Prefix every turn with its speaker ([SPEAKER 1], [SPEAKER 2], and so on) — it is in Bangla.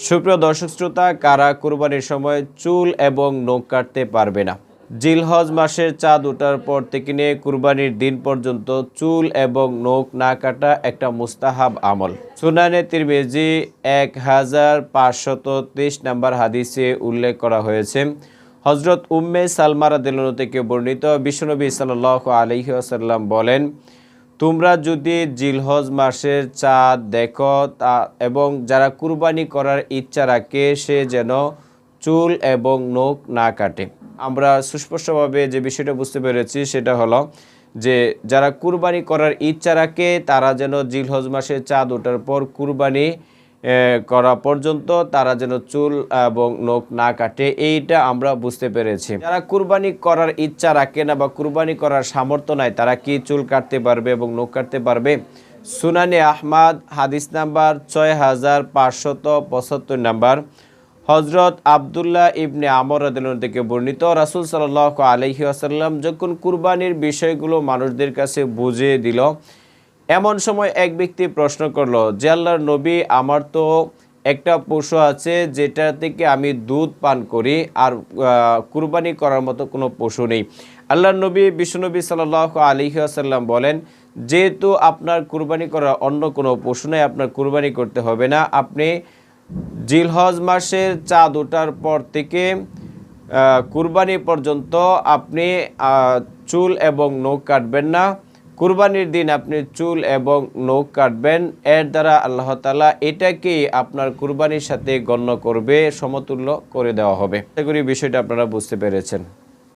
[SPEAKER 1] সুপ্রিয় দর্শক শ্রোতা, কারা কুরবানির সময় চুল এবং নখ কাটতে পারবে না? জিলহজ মাসের চাঁদ ওঠার পর থেকে নিয়ে কুরবানির দিন পর্যন্ত চুল এবং নখ না কাটা একটা মুস্তাহাব আমল। সুনানে তিরমিজি 1523 নম্বর হাদিসে উল্লেখ করা হয়েছে। হজরত উম্মে সালমা রাদিয়াল্লাহু আনহা থেকে বর্ণিত, বিশ্বনবী সাল্লাল্লাহু আলাইহি ওয়াসাল্লাম বলেন, তোমরা যদি জিলহজ মাসের চাঁদ দেখো এবং যারা কুরবানি করার ইচ্ছা রাখে সে যেন চুল এবং নখ না কাটে। আমরা সুস্পষ্টভাবে যে বিষয়টা বুঝতে পেরেছি সেটা হলো যে যারা কুরবানি করার ইচ্ছা রাখে তারা যেন জিলহজ মাসের চাঁদ ওঠার পর কুরবানি করা পর্যন্ত তারা যেন চুল এবং নখ না কাটে, এইটা আমরা বুঝতে পেরেছি। যারা কুরবানি করার ইচ্ছা রাখে না বা কুরবানি করার সামর্থ্য নাই তারা কি চুল কাটতে পারবে এবং নখ কাটতে পারবে? সুনানে আহমদ হাদিস নাম্বার 6575 নাম্বার, হজরত আবদুল্লাহ ইবনে আমর রাদিয়াল্লাহু আনহু থেকে বর্ণিত, রাসূল সাল্লাল্লাহু আলাইহি ওয়াসাল্লাম যখন কুরবানির বিষয়গুলো মানুষদের কাছে বুঝিয়ে দিল, এমন সময় এক ব্যক্তি প্রশ্ন করলো যে আল্লাহর নবী, আমার তো একটা পশু আছে যেটা থেকে আমি দুধ পান করি, আর কুরবানি করার মতো কোনো পশু নেই। আল্লাহর নবী বিশ্বনবী সাল্লাল্লাহু আলাইহি ওয়াসাল্লাম বলেন, যেহেতু আপনার কুরবানি করার অন্য কোনো পশু নেই, আপনার কুরবানি করতে হবে না। আপনি জিলহজ মাসের চাঁদ ওঠার পর থেকে কুরবানি পর্যন্ত আপনি চুল এবং নখ কাটবেন না। কুরবানির দিন আপনি চুল এবং নখ কাটবেন, এর দ্বারা আল্লাহ তাআলা এটাকে আপনার কুরবানির সাথে গণ্য করবে, সমতুল্য করে দেওয়া হবে। আশা করি বিষয়টা আপনারা বুঝতে পেরেছেন।